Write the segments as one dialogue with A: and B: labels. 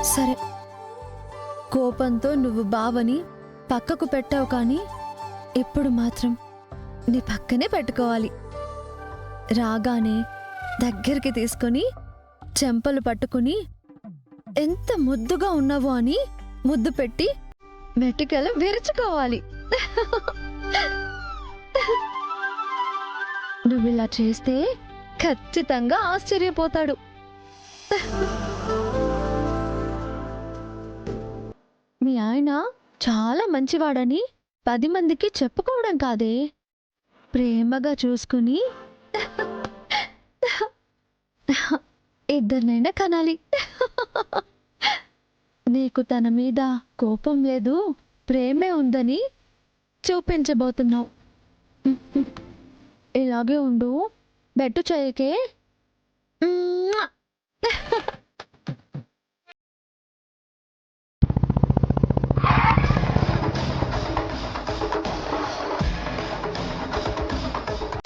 A: సరే, కోపంతో నువ్వు బావని పక్కకు పెట్టావు, కానీ ఇప్పుడు మాత్రం నీ పక్కనే పెట్టుకోవాలి. రాగానే దగ్గరికి తీసుకుని చెంపలు పట్టుకుని ఎంత ముద్దుగా ఉన్నావో అని ముద్దు పెట్టి మెటికలు విరుచుకోవాలి. నువ్విలా చేస్తే ఖచ్చితంగా ఆశ్చర్యపోతాడు. మీ ఆయన చాలా మంచివాడని 10 మందికి చెప్పుకోవడం కాదే, ప్రేమగా చూసుకుని ఇద్దరినైనా కనాలి. నీకు తన మీద కోపం లేదు, ప్రేమే ఉందని చూపించబోతున్నావు. ఇలాగే ఉండు, బెట్టు చేయకే.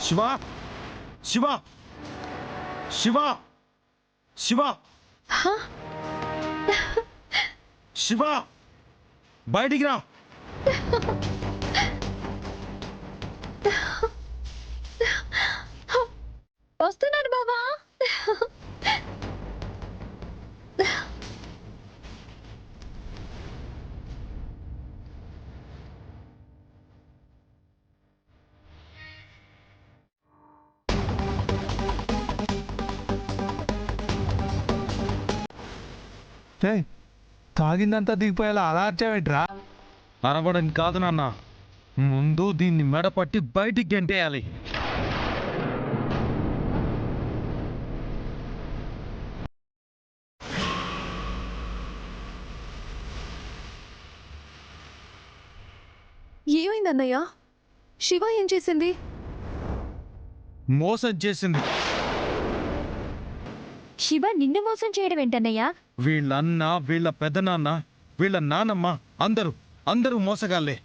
B: శివ శివ శివ శివ శివ, బయటికి రా.
A: వస్తున్నాను బాబా.
C: తాగిందంతా దిగిపోయేలా అలా అర్చావేంట్రా?
B: అరవడం కాదు నాన్న, ముందు దీన్ని మెడపట్టి బయటికి గెంటేయాలి.
A: ఏమైందన్నయ్య? శివ ఏం చేసింది?
B: మోసం చేసింది.
A: శివ నిన్ను మోసం చేయడం ఏంటన్నయ్యా?
B: వీళ్ళన్న, వీళ్ళ పెద్దనాన్న, వీళ్ళ నానమ్మ అందరూ మోసగాళ్లే.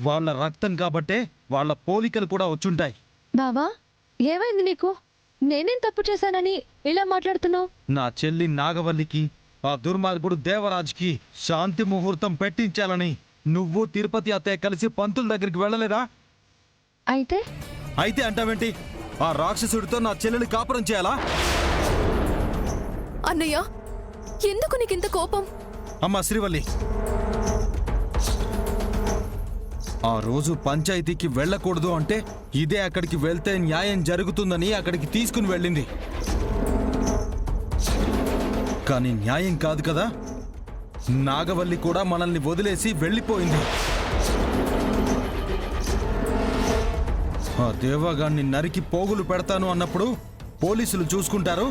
B: వాళ్ళ రక్తం కాబట్టే వాళ్ళ పోలికలు కూడా వచ్చుంటాయి.
A: బావా, ఏమైంది నీకు? నేనేం తప్పు చేశానని ఇలా మాట్లాడుతున్నావు?
B: నా చెల్లి నాగవల్లికి, ఆ దుర్మార్గుడు దేవరాజ్కి శాంతి ముహూర్తం పెట్టించాలని నువ్వు తిరుపతి అత్తయ్య కలిసి పంతుల దగ్గరికి వెళ్ళలేదా? అయితే అంటావేంటి? ఆ రాక్షసుడితో నా చెల్లెలి కాపురం చేయాలా?
A: అన్నయ్య, ఎందుకు నీకింత కోపం?
B: అమ్మా శ్రీవల్లి, ఆ రోజు పంచాయతీకి వెళ్ళకూడదు అంటే ఇదే అక్కడికి వెళ్తే న్యాయం జరుగుతుందని అక్కడికి తీసుకుని వెళ్ళింది. కానీ న్యాయం కాదు కదా. నాగవల్లి కూడా మనల్ని వదిలేసి వెళ్ళిపోయింది. ఆ దేవగాన్ని నరికి పోగులు పెడతాను అన్నప్పుడు పోలీసులు చూసుకుంటారు.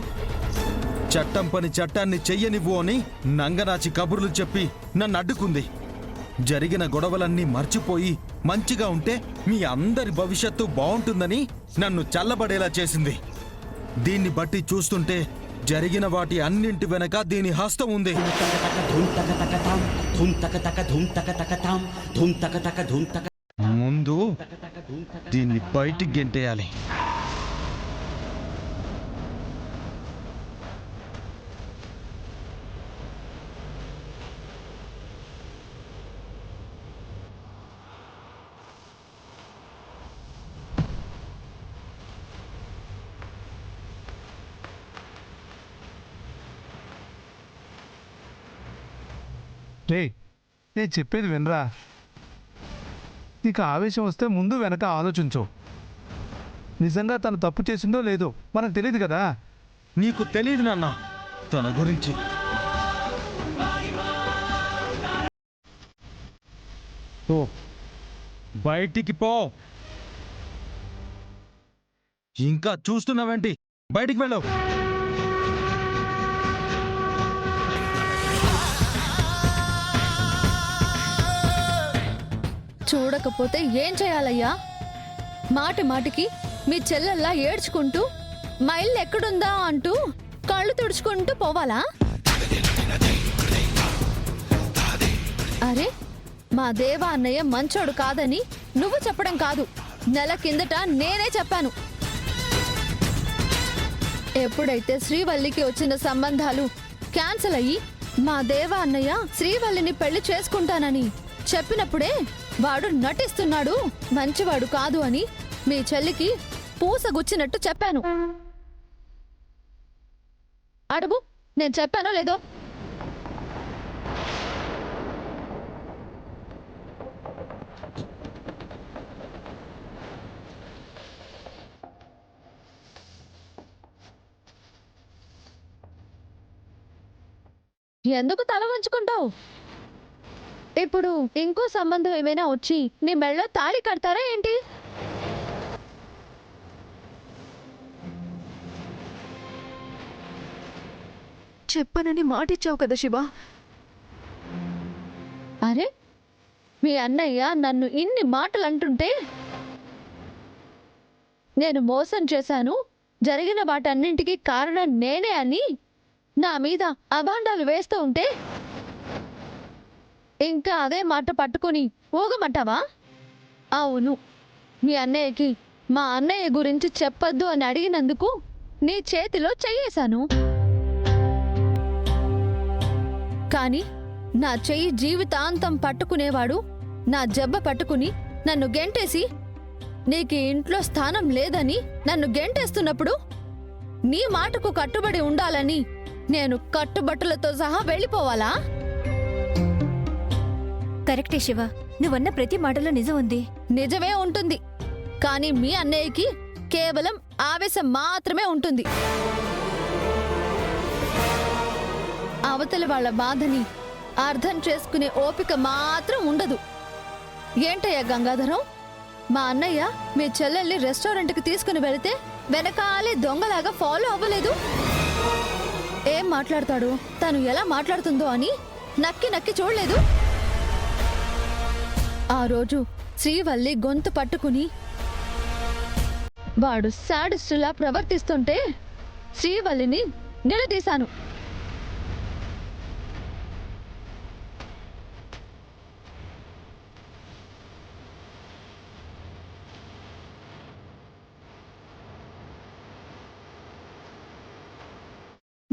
B: చట్టం పని చట్టాన్ని చెయ్యనివ్వు అని నంగనాచి కబుర్లు చెప్పి నన్ను అడ్డుకుంది. జరిగిన గొడవలన్నీ మర్చిపోయి మంచిగా ఉంటే మీ అందరి భవిష్యత్తు బాగుంటుందని నన్ను చల్లబడేలా చేసింది. దీన్ని బట్టి చూస్తుంటే జరిగిన వాటి అన్నింటి వెనక దీని హస్తం ఉంది. ముందు దీన్ని బయటికి గెంటేయాలి.
C: రే, నేను చెప్పేది వినరా? నీకు ఆవేశం వస్తే ముందు వెనక ఆలోచించు. నిజంగా తను తప్పు చేసిందో లేదో మనకు తెలియదు కదా.
B: నీకు తెలియదు నాన్న తన గురించి. ఓ బయటికి పో. ఇంకా చూస్తున్నావేంటి? బయటికి వెళ్ళవు.
A: చూడకపోతే ఏం చేయాలయ్యా? మాటికి మీ చెల్లెల్లా ఏడ్చుకుంటూ మా ఇల్లు ఎక్కడుందా అంటూ కళ్ళు తుడుచుకుంటూ పోవాలా? అరే, మా దేవా అన్నయ్య మంచోడు కాదని నువ్వు చెప్పడం కాదు, నెల కిందట నేనే చెప్పాను. ఎప్పుడైతే శ్రీవల్లికి వచ్చిన సంబంధాలు క్యాన్సిల్ అయ్యి మా దేవ అన్నయ్య శ్రీవల్లిని పెళ్లి చేసుకుంటానని చెప్పినప్పుడే వాడు నటిస్తున్నాడు, మంచివాడు కాదు అని మీ చెల్లికి పూసగుచ్చినట్టు చెప్పాను. అడుగు, నేను చెప్పానో లేదో? ఎందుకు తల వంచుకుంటావు? ఇప్పుడు ఇంకో సంబంధం ఏమైనా వచ్చి నీ మెళ్ళో తాళి కడతారా ఏంటి?
D: చెప్పనని మాటిచ్చావు కదా శివ.
A: అరే, మీ అన్నయ్య నన్ను ఇన్ని మాటలు అంటుంటే, నేను మోసం చేశాను, జరిగిన వాటన్నింటికి కారణం నేనే అని నా మీద అభాండాలు వేస్తూ ఉంటే ఇంకా అదే మాట పట్టుకుని ఊగమంటావా? అవును, మీ అన్నయ్యకి మా అన్నయ్య గురించి చెప్పొద్దు అని అడిగినందుకు నీ చేతిలో చెయ్యేశాను. కానీ నా చెయ్యి జీవితాంతం పట్టుకునేవాడు నా జబ్బ పట్టుకుని నన్ను గెంటేసి నీకు ఇంట్లో స్థానం లేదని నన్ను గెంటేస్తున్నప్పుడు నీ మాటకు కట్టుబడి ఉండాలని నేను కట్టుబట్టలతో సహా వెళ్ళిపోవాలా?
D: కరెక్టే శివ, నువ్వన్న ప్రతి మాటలో నిజం ఉంది.
A: నిజమే ఉంటుంది, కానీ మీ అన్నయ్యకి కేవలం ఆవేశం మాత్రమే ఉంటుంది. అవతల వాళ్ళ బాధని అర్థం చేసుకునే ఓపిక మాత్రం ఉండదు. ఏంటయ్యా గంగాధరం, మా అన్నయ్య మీ చెల్లెల్ని రెస్టారెంట్కి తీసుకుని వెళితే వెనకాలే దొంగలాగా ఫాలో అవ్వలేదు? ఏం మాట్లాడతాడు, తను ఎలా మాట్లాడుతుందో అని నక్కి నక్కి చూడలేదు? ఆ రోజు శ్రీవల్లి గొంతు పట్టుకుని వాడు శాడిస్టులా ప్రవర్తిస్తుంటే శ్రీవల్లిని నిలదీశాను.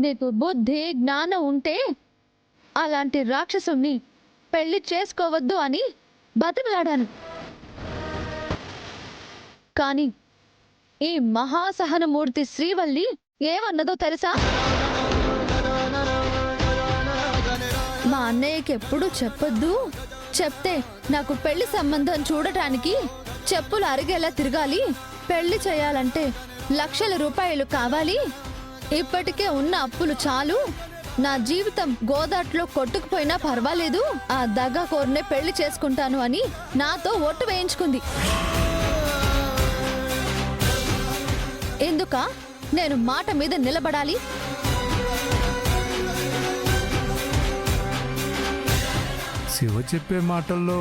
A: నీకు బుద్ధి జ్ఞానం ఉంటే అలాంటి రాక్షసుని పెళ్లి చేసుకోవద్దు అని బతిమలాడాను. కానీ ఈ మహాసహనమూర్తి శ్రీవల్లి ఏమన్నదో తెలుసా? మా అన్నయ్యకి ఎప్పుడు చెప్పొద్దు, చెప్తే నాకు పెళ్లి సంబంధం చూడటానికి చెప్పులు అరిగేలా తిరగాలి, పెళ్లి చేయాలంటే లక్షల రూపాయలు కావాలి, ఇప్పటికే ఉన్న అప్పులు చాలు, నా జీవితం గోదాట్లో కొట్టుకుపోయినా పర్వాలేదు, ఆ దగాకోర్నే పెళ్లి చేసుకుంటాను అని నాతో ఒట్టు వేయించుకుంది. ఎందుక నేను మాట మీద నిలబడాలి?
C: శివ చెప్పే మాటల్లో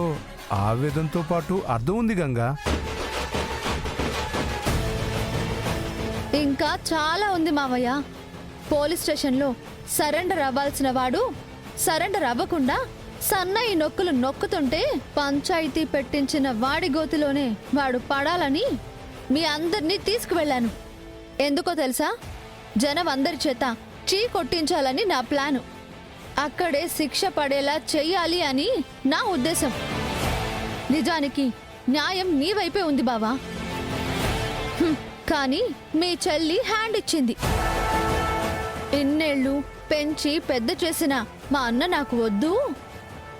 C: ఆవేదంతో పాటు అర్థం ఉంది గంగా.
A: ఇంకా చాలా ఉంది మావయ్య. పోలీస్ స్టేషన్లో సరెండర్ అవ్వాల్సిన వాడు సరెండర్ అవ్వకుండా సన్నయి నొక్కులు నొక్కుతుంటే పంచాయతీ పెట్టించిన వాడి గోతిలోనే వాడు పడాలని మీ అందరినీ తీసుకువెళ్ళాను. ఎందుకో తెలుసా? జనం అందరి చేత చీ కొట్టించాలని నా ప్లాను. అక్కడే శిక్ష పడేలా చెయ్యాలి అని నా ఉద్దేశం. నిజానికి న్యాయం నీ వైపే ఉంది బావా. కానీ మీ చెల్లి హ్యాండ్ ఇచ్చింది. ఇన్నేళ్లు పెంచి పెద్ద చేసిన మా అన్న నాకు వద్దు,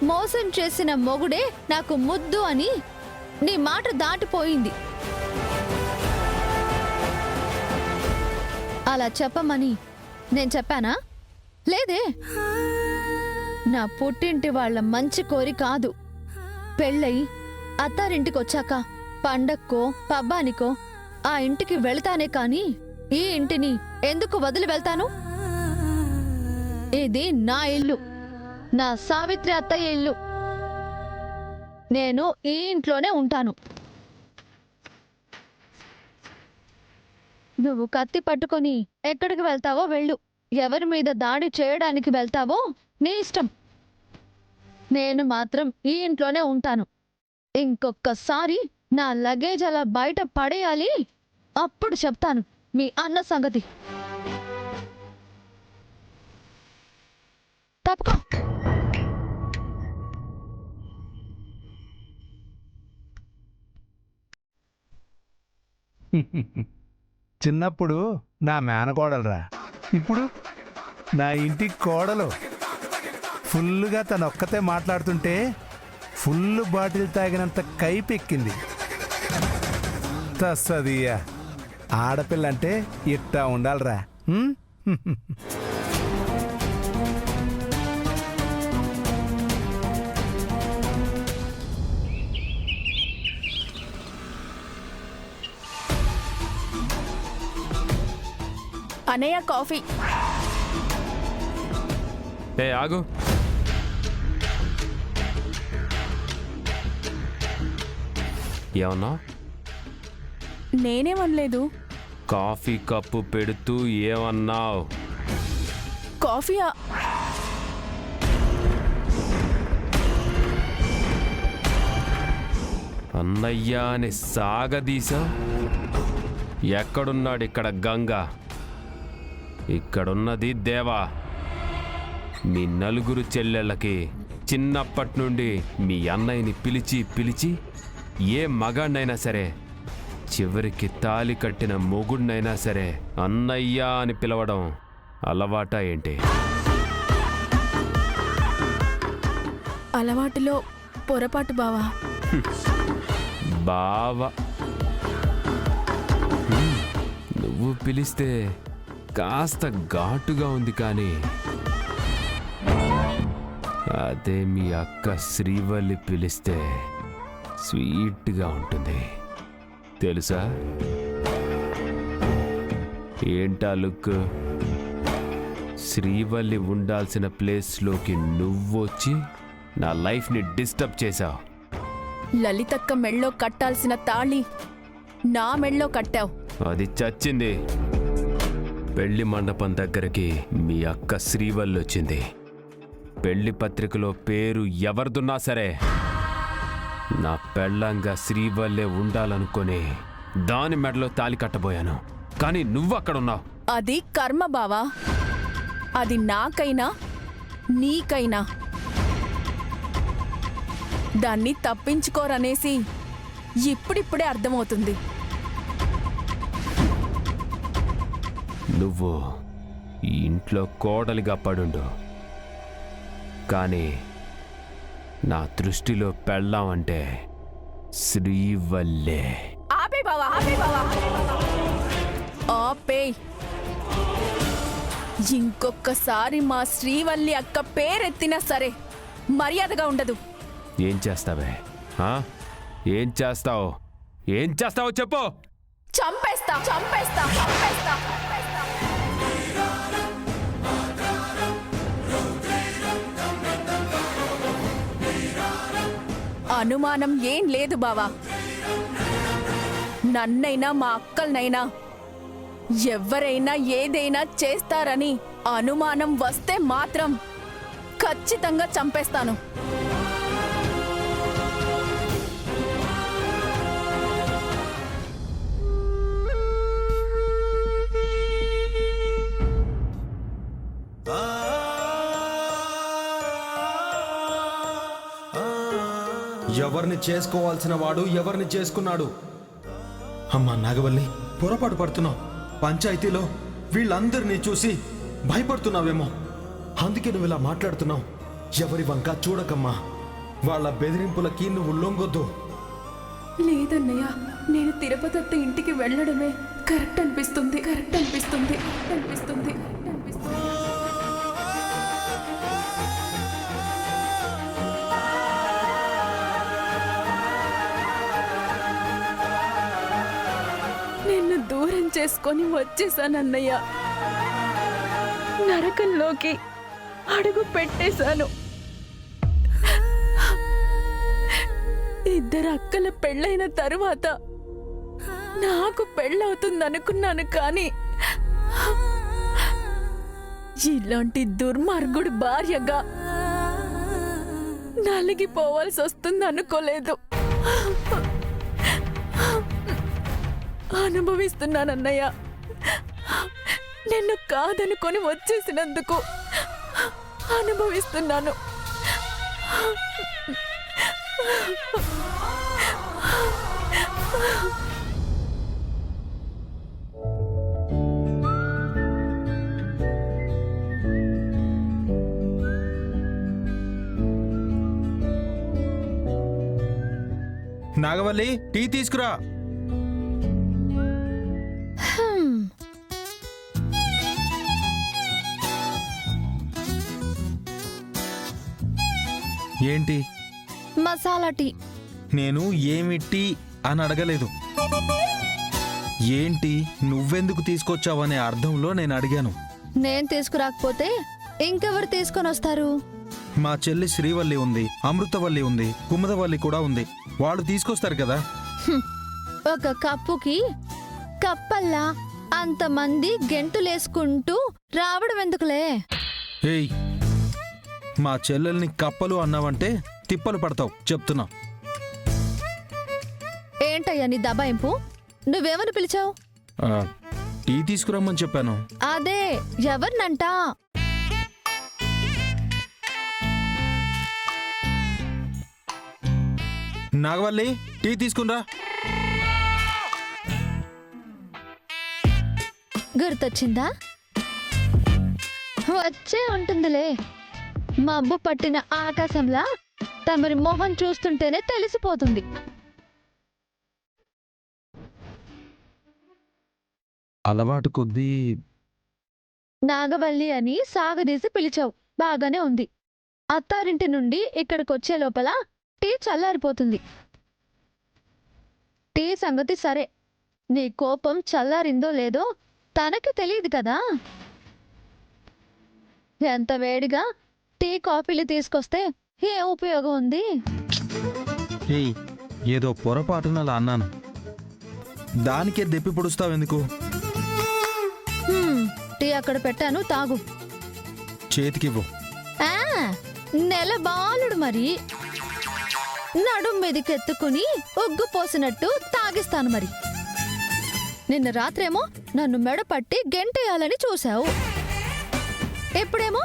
A: మోసం చేసిన మొగుడే నాకు ముద్దు అని నీ మాట దాటిపోయింది. అలా చెప్పమని నేను చెప్పానా? లేదే. నా పుట్టింటి వాళ్ళ మంచి కోరి కాదు. పెళ్ళై అత్తారింటికొచ్చాక పండక్కో పబ్బానికో ఆ ఇంటికి వెళ్తానే కాని ఈ ఇంటిని ఎందుకు వదిలి వెళ్తాను? ఇది నా ఇల్లు, నా సావిత్రి అత్తయ్య ఇల్లు. నేను ఈ ఇంట్లోనే ఉంటాను. నువ్వు కత్తి పట్టుకొని ఎక్కడికి వెళ్తావో వెళ్ళు, ఎవరి మీద దాడి చేయడానికి వెళ్తావో నీ ఇష్టం. నేను మాత్రం ఈ ఇంట్లోనే ఉంటాను. ఇంకొక్కసారి నా లగేజ్ అలా బయట పడేయాలి, అప్పుడు చెప్తాను మీ అన్న సంగతి. తప్పుకో.
C: చిన్నప్పుడు నా మేనకోడలురా, ఇప్పుడు నా ఇంటి కోడలు. ఫుల్గా తను ఒక్కతే మాట్లాడుతుంటే ఫుల్ బాటిల్ తాగినంత కైపెక్కింది. తస్సదియ్యా, ఆడపిల్ల అంటే ఇట్టా ఉండాలిరా.
E: అనయ్య కాఫీ.
F: ఏ ఆగు. ఏమన్నా?
E: నేనేమనలేదు.
F: కాఫీ కప్పు పెడుతూ ఏమన్నావు?
E: కాఫీ
F: అన్నయ్యా అని సాగదీసా. ఎక్కడున్నాడు ఇక్కడ గంగ? ఇక్కడున్నది దేవా. మీ నలుగురు చెల్లెళ్ళకి చిన్నప్పటి నుండి మీ అన్నయ్యని పిలిచి పిలిచి ఏ మగాడినైనా సరే, చివరికి తాలి కట్టిన మొగుడినైనా సరే అన్నయ్య అని పిలవడం అలవాటా ఏంటి?
E: అలవాటులో పొరపాటు బావా.
F: బావా నువ్వు పిలిస్తే కాస్త ఘాటుగా ఉంది, కానీ అదే మీ అక్క శ్రీవల్లి పిలిస్తే స్వీట్గా ఉంటుంది తెలుసా? ఏంటా లుక్? శ్రీవల్లి ఉండాల్సిన ప్లేస్లోకి నువ్వొచ్చి నా లైఫ్ని డిస్టర్బ్ చేశావు.
E: లలితక్క మెళ్ళో కట్టాల్సిన తాళి నా మెళ్ళో కట్టావు.
F: అది చచ్చింది. పెళ్లి మండపం దగ్గరికి మీ అక్క శ్రీవల్లి వచ్చింది. పెళ్లి పత్రికలో పేరు ఎవరిదున్నా సరే నా పెళ్ళంగా శ్రీవల్లే ఉండాలనుకొని దాని మెడలో తాలి కట్టబోయాను. కానీ నువ్వు అక్కడున్నావు.
E: అది కర్మ బావా. అది నాకైనా నీకైనా. దాన్ని తప్పించుకోరనేసి ఇప్పుడిప్పుడే అర్థమవుతుంది.
F: నువ్వు ఈ ఇంట్లో కోడలిగా పడుండు, కానీ నా దృష్టిలో పెళ్ళామంటే శ్రీవల్లే.
E: ఆపే బావా, ఆపే బావా, ఆపే. ఇంకొకసారి మా శ్రీవల్లి అక్క పేరెత్తినా సరే మర్యాదగా ఉండదు.
F: ఏం చేస్తావే? ఏం చేస్తావు? ఏం చేస్తావో చెప్పు.
E: చంపేస్తా, చంపేస్తా, చంపేస్తా. అనుమానం ఏం లేదు బావా. నన్నైనా మా అక్కలనైనా ఎవరైనా ఏదైనా చేస్తారని అనుమానం వస్తే మాత్రం ఖచ్చితంగా చంపేస్తాను.
B: ఎవరిని చేసుకోవాల్సిన వాడు ఎవరిని చేసుకున్నాడు? అమ్మా నాగవల్లి, పొరపాటు పడుతున్నావు. పంచాయతీలో వీళ్ళందరినీ చూసి భయపడుతున్నావేమో, అందుకే నువ్వు ఇలా మాట్లాడుతున్నావు. ఎవరి వంక చూడకమ్మా. వాళ్ళ బెదిరింపులకి నువ్వు లొంగొద్దు.
E: లేదన్నయ్య, నేను తిరుపతి అత్త ఇంటికి వెళ్ళడమే కరెక్ట్ అనిపిస్తుంది. కరెక్ట్ అనిపిస్తుంది. అనిపిస్తుంది. నిన్ను దూరం చేసుకొని వచ్చేసానన్నయ్య. నరకంలోకి అడుగు పెట్టేశాను. ఇద్దరు అక్కల పెళ్ళైన తరువాత నాకు పెళ్ళవుతుందనుకున్నాను, కానీ ఇలాంటి దుర్మార్గుడు భార్యగా నలిగిపోవాల్సి వస్తుంది అనుకోలేదు. అనుభవిస్తున్నానన్నయ్య. నిన్ను కాదనుకొని వచ్చేసినందుకు అనుభవిస్తున్నాను.
B: నాగవల్లి, టీ తీసుకురా.
A: హ్మ్.
B: ఏంటి?
A: మసాలా టీ.
B: నేను ఏమి టీ అని అడగలేదు. ఏంటి నువ్వెందుకు తీసుకొచ్చావనే అర్థంలో నేను అడిగాను.
A: నేను తీసుకురాకపోతే ఇంకెవరు తీసుకొని వస్తారు?
B: మా చెల్లి శ్రీవల్లి ఉంది, అమృతవల్లి ఉంది, కుముదవల్లి కూడా ఉంది. వాళ్ళు తీసుకొస్తారు కదా.
A: ఒక కప్పుకి కప్పల్లా అంతమంది గెంటులేసుకుంటూ రావడం ఎందుకులే?
B: ఏయ్, మా చెల్లెల్ని కప్పలు అన్నావంటే తిప్పలు పడతావు చెప్తున్నా.
A: ఏంటయ్యా నీ దబాయింపు? నువ్వేమని పిలిచావు?
B: ఆ, టీ తీసుకురమ్మని చెప్పాను.
A: అదే ఎవరినంట?
B: నాగవల్లి, టీ తీసుకునిరా.
A: గుర్తొచ్చిందా? వచ్చే ఉంటుందిలే. మబ్బు పట్టిన ఆకాశంలా తమరి మొహం చూస్తుంటేనే తెలిసిపోతుంది.
B: అలవాటు కొద్దీ
A: నాగవల్లి అని సాగదీసి పిలిచావు, బాగానే ఉంది. అత్తారింటి నుండి ఇక్కడికొచ్చే లోపల టీ చల్లారిపోతుంది. టీ సంగతి సరే, నీ కోపం చల్లారిందో లేదో తనకి తెలియదు కదా. ఎంత వేడిగా టీ కాఫీలు తీసుకొస్తే ఏ ఉపయోగం ఉంది?
B: ఏయ్, ఏదో పొరపాటున అలా అన్నాను. దానికే దెప్పి పొడుస్తావెందుకు?
A: టీ అక్కడ పెట్టాను, తాగు.
B: చేతికివ్వు.
A: ఆ, నెల బాలుడు మరి. నడుం మీదికెత్తుకుని ఉగ్గు పోసినట్టు తాగిస్తాను మరి. నిన్న రాత్రేమో నన్ను మెడ పట్టి గెంటేయాలని చూశావు. ఎప్పుడేమో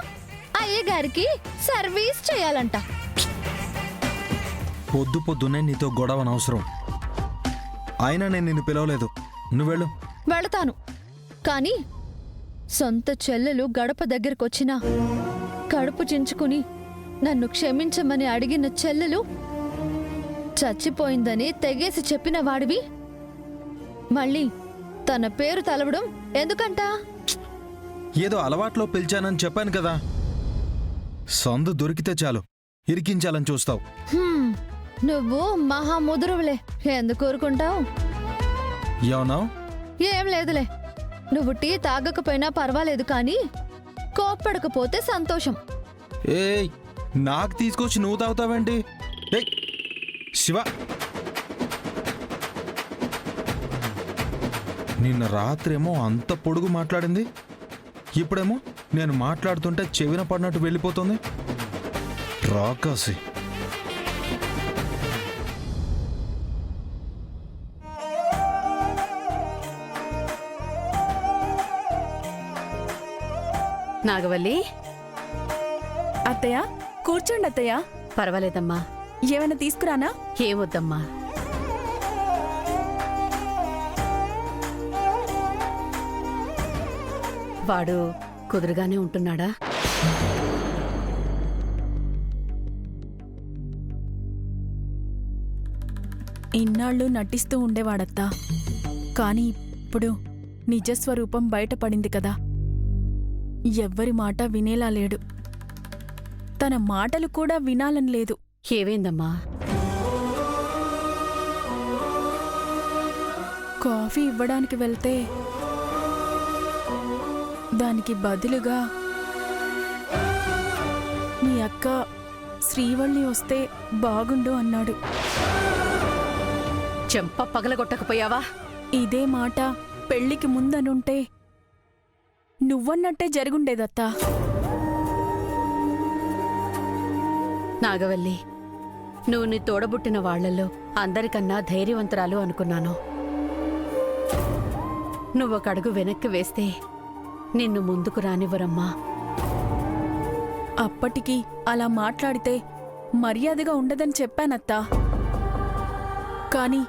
A: అయ్యగారికి సర్వీస్ చేయాలంట.
B: పొద్దు పొద్దునే నీతో గొడవనవసరం. అయినా నేను నిన్ను పిలవలేదు. నువ్వెళ్ళు.
A: వెళతాను, కానీ సొంత చెల్లెలు గడప దగ్గరకొచ్చినా కడుపు చించుకుని నన్ను క్షమించమని అడిగిన చెల్లెలు చచ్చిపోయిందని తెగేసి చెప్పిన వాడివి మళ్ళీ తన పేరు తలవడం ఎందుకంట?
B: ఏదో అలవాట్లో పిలిచానని చెప్పాను కదా. సందు దొరికితే చాలు ఇరికించాలని చూస్తావు.
A: నువ్వు మహా ముదురువులే, ఎందుకు ఊరుకుంటావు?
B: ఏమన్నావు?
A: ఏం లేదులే. నువ్వు టీ తాగకపోయినా పర్వాలేదు, కానీ కోప్పడకపోతే సంతోషం.
B: ఏయ్, నాకు తీసుకొచ్చి నువ్వు తాగుతావేంటి? ఏయ్ శివ, నిన్న రాత్రేమో అంత పొడుగు మాట్లాడింది, ఇప్పుడేమో నేను మాట్లాడుతుంటే చెవిన పడినట్టు వెళ్ళిపోతుంది. రాకాసి.
G: నాగవల్లి,
E: అత్తయ్య కూర్చోండి అత్తయ్య.
G: పర్వాలేదమ్మా.
E: ఏమైనా తీసుకురానా?
G: ఏమొద్దమ్మా. వాడు కుదురుగానే ఉంటున్నాడా?
E: ఇన్నాళ్ళు నటిస్తూ ఉండేవాడత్తా, కానీ ఇప్పుడు నిజస్వరూపం బయటపడింది కదా. ఎవ్వరి మాట వినేలా లేడు. తన మాటలు కూడా వినాలని లేదు.
G: ఏవైందమ్మా?
E: కాఫీ ఇవ్వడానికి వెళ్తే దానికి బదులుగా మీ అక్క శ్రీవల్లి వస్తే బాగుండు అన్నాడు.
G: చెంప పగలగొట్టకపోయావా?
E: ఇదే మాట పెళ్లికి ముందనుంటే నువ్వన్నట్టే జరుగుండేదత్తా.
G: నాగవల్లి, నువ్వు నీ తోడబుట్టిన వాళ్లలో అందరికన్నా ధైర్యవంతురాలు అనుకున్నాను. నువ్వొక అడుగు వెనక్కి వేస్తే నిన్ను ముందుకు రానివ్వరమ్మా.
E: అప్పటికి అలా మాట్లాడితే మర్యాదగా ఉండదని చెప్పానత్తా. కాని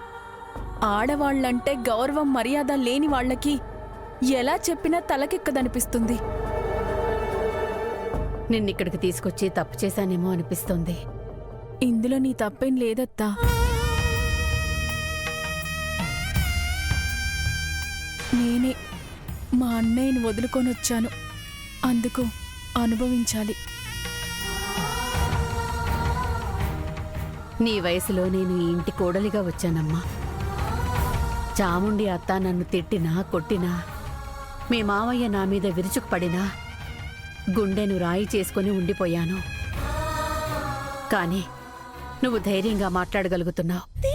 E: ఆడవాళ్లంటే గౌరవం మర్యాద లేని వాళ్లకి ఎలా చెప్పినా తలకెక్కదనిపిస్తుంది.
G: నిన్నిక్కడికి తీసుకొచ్చి తప్పు చేశానేమో అనిపిస్తోంది.
E: ఇందులో నీ తప్పేం లేదత్తా. నేనే మా అన్నయ్యని వదులుకొనొచ్చాను. అందుకు అనుభవించాలి.
G: నీ వయసులో నేను ఈ ఇంటి కోడలిగా వచ్చానమ్మా. చాముండి అత్త నన్ను తిట్టినా కొట్టినా, మీ మావయ్య నా మీద విరుచుకుపడినా గుండెను రాయి చేసుకుని ఉండిపోయాను. కానీ నువ్వు ధైర్యంగా మాట్లాడగలుగుతున్నావు.